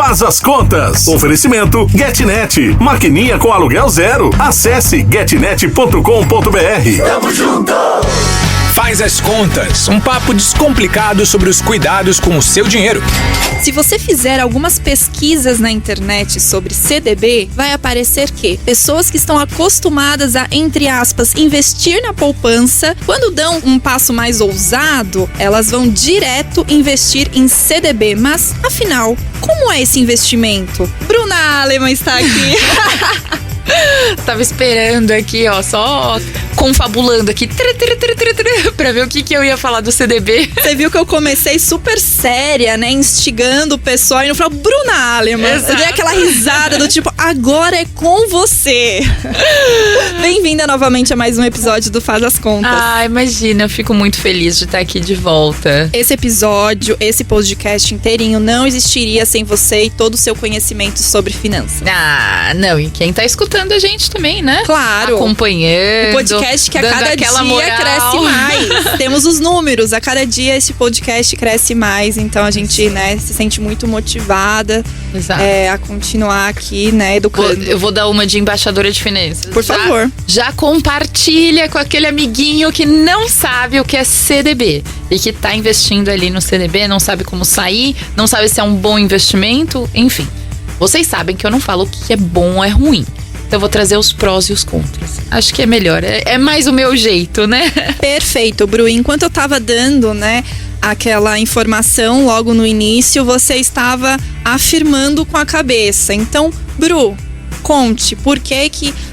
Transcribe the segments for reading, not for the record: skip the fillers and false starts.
Faz as Contas. Oferecimento GetNet. Maquininha com aluguel zero. Acesse getnet.com.br. Tamo junto! Faz as Contas, um papo descomplicado sobre os cuidados com o seu dinheiro. Se você fizer algumas pesquisas na internet sobre CDB, vai aparecer que pessoas que estão acostumadas a, entre aspas, investir na poupança, quando dão um passo mais ousado, elas vão direto investir em CDB. Mas, afinal, como é esse investimento? Bruna Alemann está aqui. Tava esperando aqui, ó, só confabulando aqui pra ver o que eu ia falar do CDB. Você viu que eu comecei super séria, né? Instigando o pessoal e não falou Bruna Alemann. Eu dei aquela risada do tipo, agora é com você. Bem-vinda novamente a mais um episódio do Faz as Contas. Ah, imagina, eu fico muito feliz de estar aqui de volta. Esse episódio, esse podcast inteirinho não existiria sem você e todo o seu conhecimento sobre finanças. Ah, não, e quem tá escutando a gente também, né? Claro. Acompanhando. O podcast que a cada dia moral. cresce mais. Temos os números, a cada dia esse podcast cresce mais, então a gente, né, se sente muito motivada a continuar aqui, né, educando. Eu vou dar uma de embaixadora de finanças. Por favor. Já compartilha com aquele amiguinho que não sabe o que é CDB e que tá investindo ali no CDB, não sabe como sair, não sabe se é um bom investimento, enfim. Vocês sabem que eu não falo o que é bom ou é ruim. Então eu vou trazer os prós e os contras. Acho que é melhor, é mais o meu jeito, né? Perfeito, Bru. Enquanto eu tava dando, né, aquela informação logo no início, você estava afirmando com a cabeça. Então, Bru, conte, por que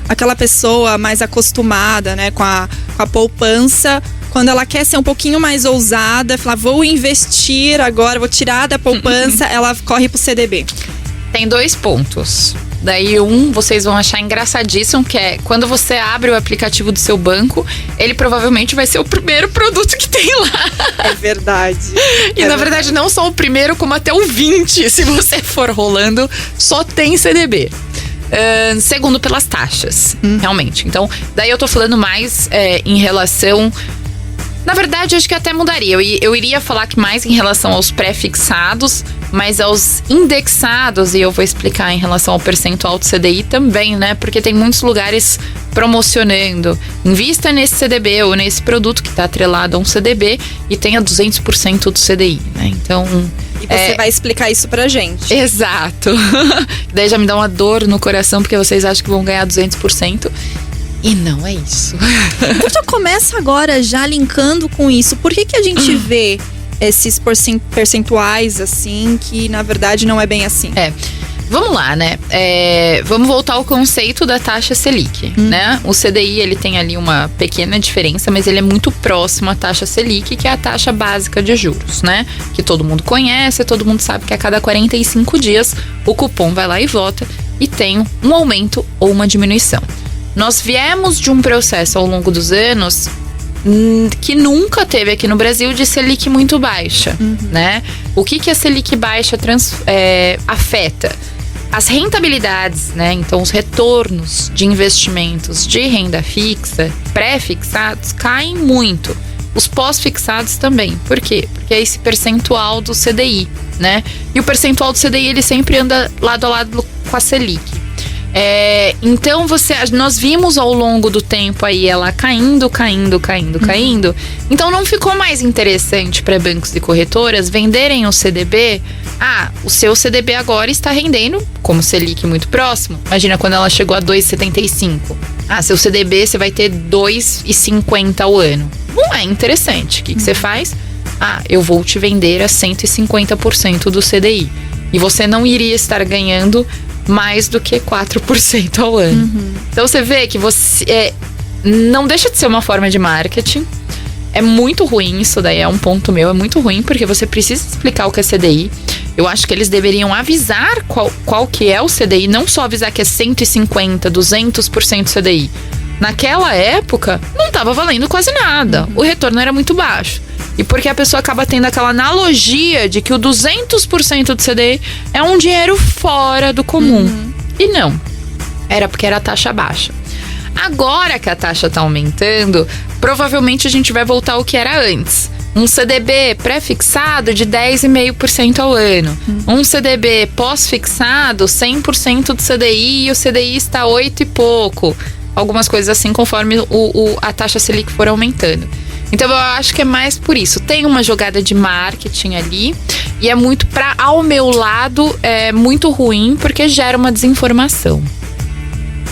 aquela pessoa mais acostumada, né, com a poupança, quando ela quer ser um pouquinho mais ousada, falar, vou investir agora, vou tirar da poupança, ela corre pro CDB? Tem 2 pontos. Daí vocês vão achar engraçadíssimo, que é quando você abre o aplicativo do seu banco, ele provavelmente vai ser o primeiro produto que tem lá. É verdade. E na verdade não só o primeiro, como até o 20, se você for rolando, só tem CDB. Segundo, pelas taxas, realmente. Então, daí eu tô falando mais em relação... Na verdade, acho que até mudaria. Eu iria falar que mais em relação aos pré-fixados, mas aos indexados, e eu vou explicar em relação ao percentual do CDI também, né? Porque tem muitos lugares promocionando. Invista nesse CDB ou nesse produto que está atrelado a um CDB e tenha 200% do CDI, né? Então... E você vai explicar isso pra gente. Exato. Daí já me dá uma dor no coração, porque vocês acham que vão ganhar 200%. E não é isso. Então já começa agora já linkando com isso. Por que a gente vê esses percentuais assim, que na verdade não é bem assim? Vamos lá, né? Vamos voltar ao conceito da taxa Selic, né? O CDI, ele tem ali uma pequena diferença, mas ele é muito próximo à taxa Selic, que é a taxa básica de juros, né? Que todo mundo conhece, todo mundo sabe que a cada 45 dias o cupom vai lá e vota e tem um aumento ou uma diminuição. Nós viemos de um processo ao longo dos anos que nunca teve aqui no Brasil de Selic muito baixa, né? O que a Selic baixa afeta? As rentabilidades, né? Então, os retornos de investimentos de renda fixa, pré-fixados, caem muito. Os pós-fixados também. Por quê? Porque é esse percentual do CDI, né? E o percentual do CDI, ele sempre anda lado a lado com a Selic. Então nós vimos ao longo do tempo aí ela caindo. Então não ficou mais interessante para bancos e corretoras venderem o CDB. O seu CDB agora está rendendo como Selic muito próximo. Imagina quando ela chegou a 2,75. Seu CDB você vai ter 2,50 ao ano. Não é interessante. O que você faz? Eu vou te vender a 150% do CDI. E você não iria estar ganhando mais do que 4% ao ano. Então você vê que você não deixa de ser uma forma de marketing. É muito ruim isso daí, é um ponto meu, é muito ruim, porque você precisa explicar o que é CDI. Eu acho que eles deveriam avisar qual que é o CDI, não só avisar que é 150%, 200% CDI. Naquela época, não estava valendo quase nada. O retorno era muito baixo. E porque a pessoa acaba tendo aquela analogia de que o 200% do CDI é um dinheiro fora do comum. E não. Era porque era a taxa baixa. Agora que a taxa está aumentando, provavelmente a gente vai voltar ao que era antes. Um CDB pré-fixado de 10,5% ao ano. Um CDB pós-fixado, 100% do CDI e o CDI está 8 e pouco. Algumas coisas assim, conforme a taxa Selic for aumentando. Então eu acho que é mais por isso. Tem uma jogada de marketing ali e é muito ao meu lado, é muito ruim porque gera uma desinformação.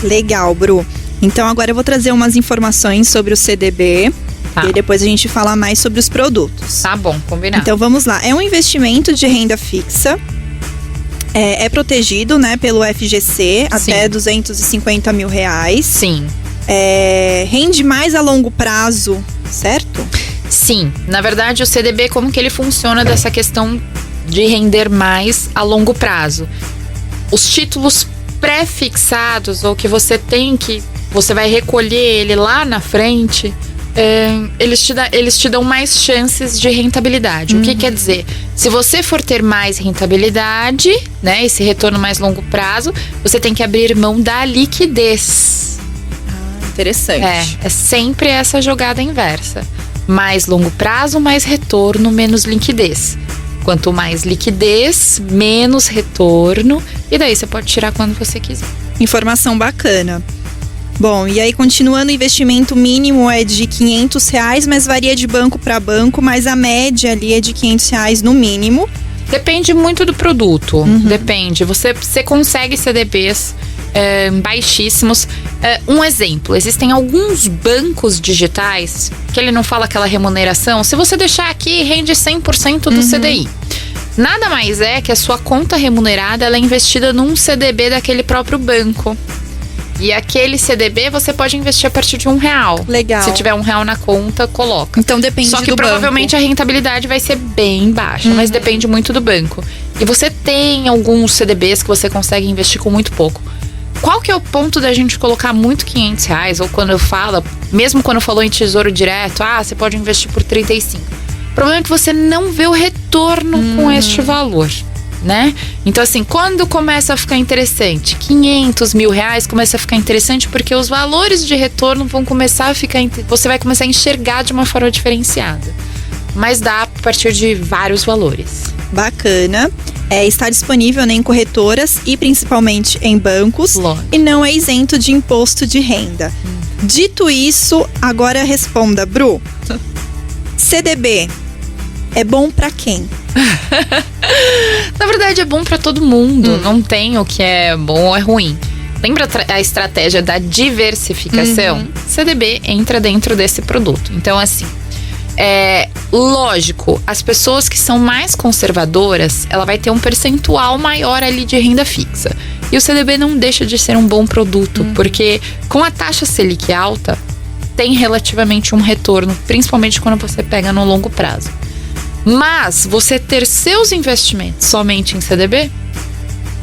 Legal, Bru. Então agora eu vou trazer umas informações sobre o CDB. E depois a gente fala mais sobre os produtos. Tá bom, combinado. Então vamos lá. É um investimento de renda fixa. É protegido, né, pelo FGC. Sim. Até R$250 mil. Sim. Rende mais a longo prazo, certo? Sim. Na verdade, o CDB, como que ele funciona dessa questão de render mais a longo prazo? Os títulos pré-fixados, ou que você vai recolher ele lá na frente... eles te dão mais chances de rentabilidade. O que quer dizer? Se você for ter mais rentabilidade, né, esse retorno mais longo prazo, você tem que abrir mão da liquidez. Interessante. É sempre essa jogada inversa. Mais longo prazo, mais retorno, menos liquidez. Quanto mais liquidez, menos retorno. E daí você pode tirar quando você quiser. Informação bacana. Bom, e aí continuando, o investimento mínimo é de R$500, mas varia de banco para banco, mas a média ali é de R$500 no mínimo. Depende muito do produto, depende. Você consegue CDBs baixíssimos. Um exemplo, existem alguns bancos digitais que ele não fala aquela remuneração. Se você deixar aqui, rende 100% do CDI. Nada mais é que a sua conta remunerada ela é investida num CDB daquele próprio banco. E aquele CDB você pode investir a partir de R$1. Legal. Se tiver R$1 na conta, coloca. Então depende do banco. Só que provavelmente a rentabilidade vai ser bem baixa, mas depende muito do banco. E você tem alguns CDBs que você consegue investir com muito pouco. Qual que é o ponto da gente colocar muito R$500? Ou quando eu falo, mesmo quando falou em tesouro direto, você pode investir por 35. O problema é que você não vê o retorno com este valor. Né? Então assim, quando começa a ficar interessante, R$500 mil começa a ficar interessante porque os valores de retorno vão começar a ficar, você vai começar a enxergar de uma forma diferenciada, mas dá a partir de vários valores. Bacana. Está disponível, né, em corretoras e principalmente em bancos. Lógico. E não é isento de imposto de renda. Dito isso, agora responda, Bru. CDB é bom pra quem? Na verdade é bom pra todo mundo. Não tem o que é bom ou é ruim. Lembra a estratégia da diversificação? CDB entra dentro desse produto. Então assim, lógico, as pessoas que são mais conservadoras, ela vai ter um percentual maior ali de renda fixa. E o CDB não deixa de ser um bom produto, porque com a taxa Selic alta, tem relativamente um retorno, principalmente quando você pega no longo prazo. Mas você ter seus investimentos somente em CDB,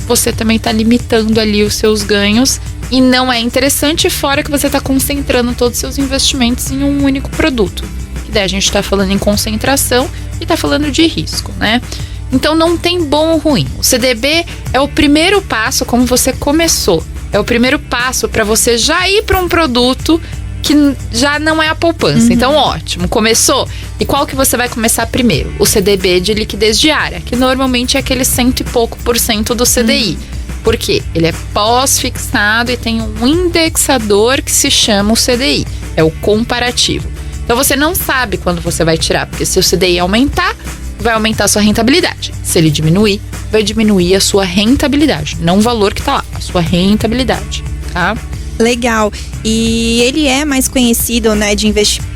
você também está limitando ali os seus ganhos e não é interessante, fora que você está concentrando todos os seus investimentos em um único produto. E daí a gente está falando em concentração e está falando de risco, né? Então não tem bom ou ruim. O CDB é o primeiro passo, como você começou. É o primeiro passo para você já ir para um produto que já não é a poupança. Então, ótimo, começou. E qual que você vai começar primeiro? O CDB de liquidez diária, que normalmente é aquele 100 e pouco % do CDI. Por quê? Ele é pós-fixado e tem um indexador que se chama o CDI. É o comparativo. Então, você não sabe quando você vai tirar, porque se o CDI aumentar, vai aumentar a sua rentabilidade. Se ele diminuir, vai diminuir a sua rentabilidade. Não o valor que tá lá, a sua rentabilidade, tá? Legal. E ele é mais conhecido, né,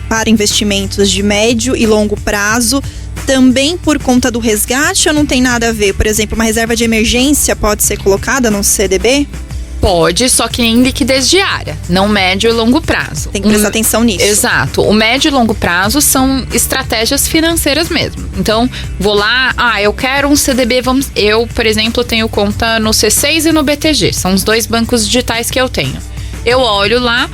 para investimentos de médio e longo prazo, também por conta do resgate ou não tem nada a ver? Por exemplo, uma reserva de emergência pode ser colocada no CDB? Pode, só que em liquidez diária, não médio e longo prazo. Tem que prestar atenção nisso. Exato. O médio e longo prazo são estratégias financeiras mesmo. Então, vou lá, eu quero um CDB, eu, por exemplo, tenho conta no C6 e no BTG. São os dois bancos digitais que eu tenho. Eu olho lá,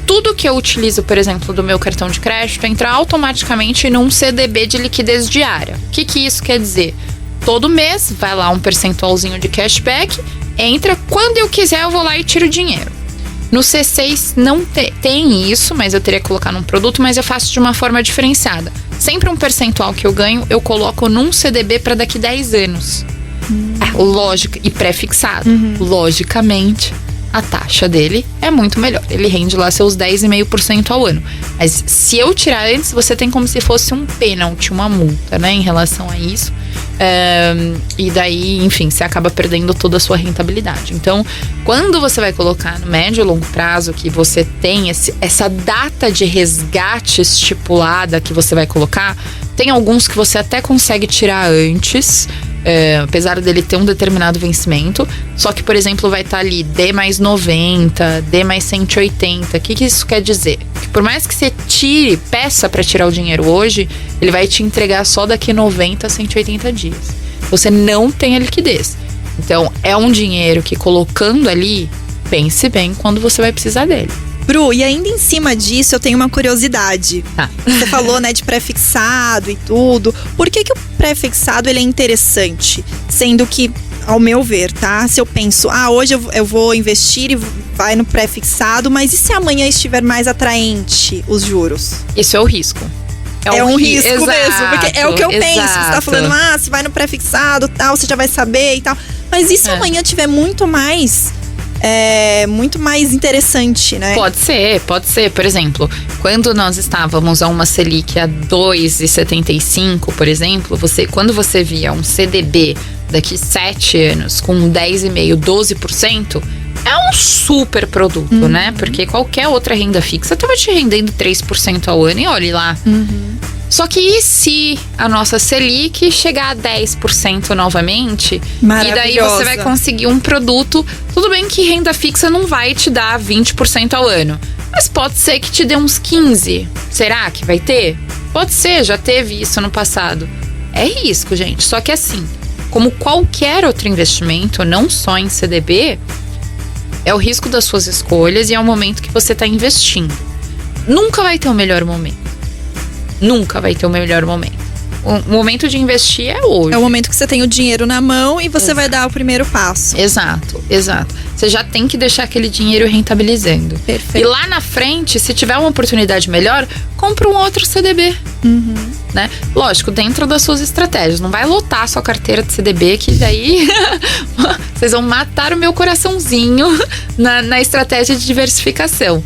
tudo que eu utilizo, por exemplo, do meu cartão de crédito, entra automaticamente num CDB de liquidez diária. O que isso quer dizer? Todo mês vai lá um percentualzinho de cashback, entra, quando eu quiser eu vou lá e tiro o dinheiro. No C6 não tem isso, mas eu teria que colocar num produto, mas eu faço de uma forma diferenciada. Sempre um percentual que eu ganho, eu coloco num CDB para daqui 10 anos. Lógico, e pré-fixado. Logicamente, a taxa dele é muito melhor. Ele rende lá seus 10,5% ao ano. Mas se eu tirar antes, você tem como se fosse um pênalti, uma multa, né, em relação a isso. E daí, enfim, você acaba perdendo toda a sua rentabilidade. Então, quando você vai colocar no médio e longo prazo, que você tem essa data de resgate estipulada que você vai colocar, tem alguns que você até consegue tirar antes, apesar dele ter um determinado vencimento. Só que, por exemplo, vai estar ali D mais 90, D mais 180. O que isso quer dizer? Que por mais que você peça para tirar o dinheiro hoje, ele vai te entregar só daqui 90 a 180 dias. Você não tem a liquidez. Então, é um dinheiro que, colocando ali, pense bem quando você vai precisar dele. Bru, e ainda em cima disso, eu tenho uma curiosidade. Você falou, né, de pré-fixado e tudo. Por que o pré-fixado ele é interessante? Sendo que, ao meu ver, tá? Se eu penso, hoje eu vou investir e vai no pré-fixado, mas e se amanhã estiver mais atraente os juros? Isso é o risco. É um risco mesmo, porque é o que eu penso. Você tá falando, se vai no pré-fixado, tal, você já vai saber e tal. Mas e se amanhã tiver muito mais interessante, né? Pode ser. Por exemplo, quando nós estávamos a uma Selic a 2,75, por exemplo, quando você via um CDB daqui 7 anos com 10,5%, 12%, é um super produto, né? Porque qualquer outra renda fixa estava te rendendo 3% ao ano e olhe lá. Só que e se a nossa Selic chegar a 10% novamente? E daí você vai conseguir um produto. Tudo bem que renda fixa não vai te dar 20% ao ano, mas pode ser que te dê uns 15%. Será que vai ter? Pode ser, já teve isso no passado. É risco, gente. Só que assim, como qualquer outro investimento, não só em CDB, é o risco das suas escolhas e é o momento que você está investindo. Nunca vai ter o melhor momento. Nunca vai ter o melhor momento. O momento de investir é hoje. É o momento que você tem o dinheiro na mão e você vai dar o primeiro passo. Exato. Você já tem que deixar aquele dinheiro rentabilizando. Perfeito. E lá na frente, se tiver uma oportunidade melhor, compra um outro CDB. Né? Lógico, dentro das suas estratégias. Não vai lotar a sua carteira de CDB, que daí vocês vão matar o meu coraçãozinho na estratégia de diversificação.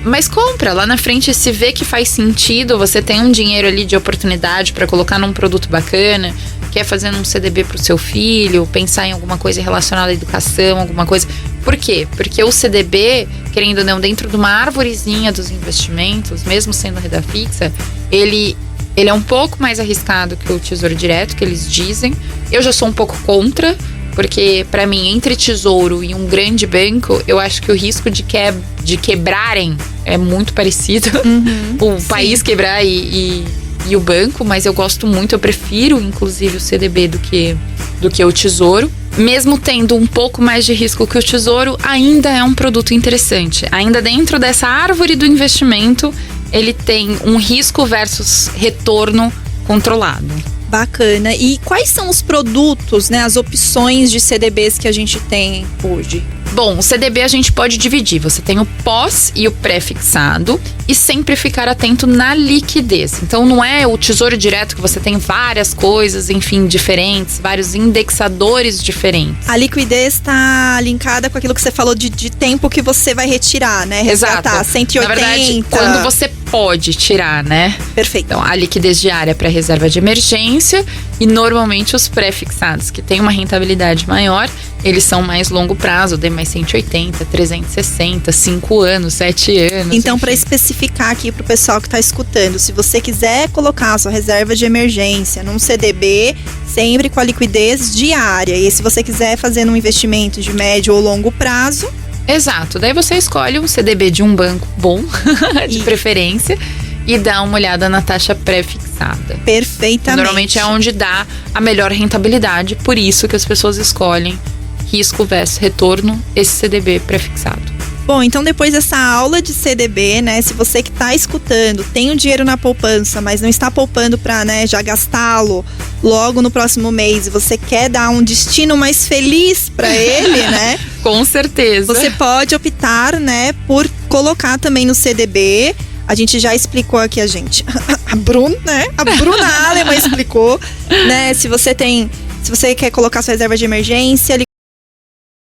Mas compra, lá na frente, se vê que faz sentido, você tem um dinheiro ali de oportunidade para colocar num produto bacana, quer fazer um CDB pro seu filho, pensar em alguma coisa relacionada à educação, alguma coisa. Por quê? Porque o CDB, querendo ou não, dentro de uma arvorezinha dos investimentos, mesmo sendo renda fixa, ele é um pouco mais arriscado que o Tesouro Direto, que eles dizem. Eu já sou um pouco contra, porque para mim, entre Tesouro e um grande banco, eu acho que o risco de quebrarem é muito parecido. O país quebrar e o banco, mas eu gosto muito, eu prefiro inclusive o CDB do que o Tesouro. Mesmo tendo um pouco mais de risco que o Tesouro, ainda é um produto interessante. Ainda dentro dessa árvore do investimento, ele tem um risco versus retorno controlado. Bacana. E quais são os produtos, né, as opções de CDBs que a gente tem hoje? Bom, o CDB a gente pode dividir. Você tem o pós e o pré-fixado e sempre ficar atento na liquidez. Então não é o Tesouro Direto que você tem várias coisas, enfim, diferentes, vários indexadores diferentes. A liquidez está linkada com aquilo que você falou de tempo que você vai retirar, né? Resgatar. Exato. 180. Na verdade, quando você pode tirar, né? Perfeito. Então, a liquidez diária para reserva de emergência e normalmente os pré-fixados, que têm uma rentabilidade maior, eles são mais longo prazo, D mais 180, 360, 5 anos, 7 anos. Então, para especificar aqui pro pessoal que tá escutando, se você quiser colocar a sua reserva de emergência num CDB, sempre com a liquidez diária. E se você quiser fazer um investimento de médio ou longo prazo... Exato, daí você escolhe um CDB de um banco bom, de preferência, e dá uma olhada na taxa pré-fixada. Perfeitamente. Normalmente é onde dá a melhor rentabilidade, por isso que as pessoas escolhem risco versus retorno, esse CDB pré-fixado. Bom, então depois dessa aula de CDB, né, se você que está escutando tem o dinheiro na poupança, mas não está poupando para, né, já gastá-lo logo no próximo mês e você quer dar um destino mais feliz para ele, né? Com certeza. Você pode optar, né, por colocar também no CDB. A gente já explicou aqui, a Bruna, né? A Bruna Alemann explicou, né? Se você quer colocar sua reserva de emergência,